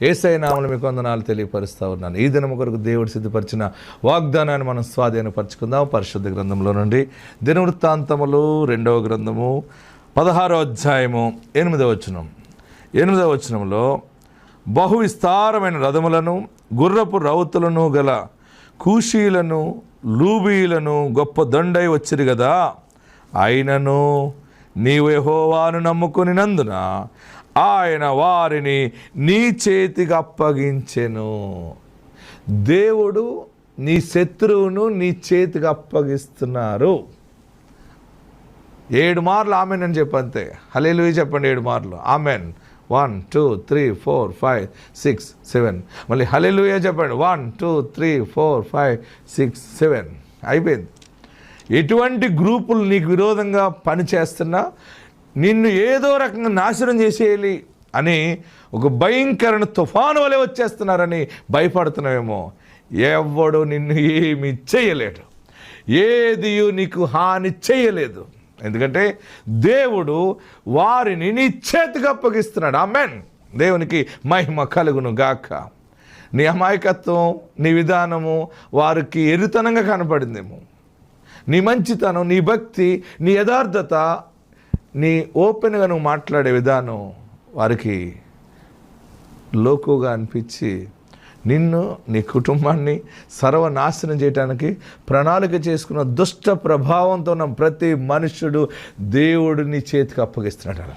యేసయ్య నామములో మీకు వందనాలు తెలియపరుస్తూ ఉన్నాను. ఈ దినము కొరకు దేవుడు సిద్ధపరిచిన వాగ్దానాన్ని మనం స్వాధీనపరచుకుందాం. పరిశుద్ధ గ్రంథంలో నుండి దినవృత్తాంతములు 2వ గ్రంథము 16వ అధ్యాయము 8వ వచనంలో బహు విస్తారమైన రథములను గుర్రపు రౌతులను గల కూషీలను లూబీలను గొప్ప దండై వచ్చిరు కదా, అయినను నీవు యెహోవాను నమ్ముకొనినందున ఆయన వారిని నీ చేతికి అప్పగించెను. దేవుడు నీ శత్రువును నీ చేతికి అప్పగిస్తున్నారు. 7 మార్లు ఆమెన్ అని చెప్పంతే. హల్లెలూయా చెప్పండి 7 మార్లు. ఆమెన్. 1 2 3 4 5 6 7. మళ్ళీ హల్లెలూయా చెప్పండి. 1 2 3 4 5 6 7. అయిపోయింది. ఎటువంటి గ్రూపులు నీకు విరోధంగా పనిచేస్తున్నా, నిన్ను ఏదో రకంగా నాశనం చేసేయాలి అని ఒక భయంకరమైన తుఫాను వలె వచ్చేస్తున్నారని భయపడుతున్నావేమో, ఎవడు నిన్ను ఏమి చేయలేడు, ఏది నీకు హాని చేయలేదు. ఎందుకంటే దేవుడు వారిని నీ చేతికి అప్పగిస్తున్నాడు. ఆమెన్. దేవునికి మహిమ కలుగును గాక. నీ అమాయకత్వం, నీ విధానము వారికి ఎరుతనంగా కనపడిందేమో, నీ మంచితనం, నీ భక్తి, నీ యథార్థత, నీ ఓపెన్గా నువ్వు మాట్లాడే విధానం వారికి లోకుగా అనిపించి నిన్ను, నీ కుటుంబాన్ని సర్వనాశనం చేయడానికి ప్రణాళిక చేసుకున్న దుష్ట ప్రభావంతో ఉన్న ప్రతి మనుష్యుడు దేవుడిని చేతికి అప్పగిస్తున్నాడు.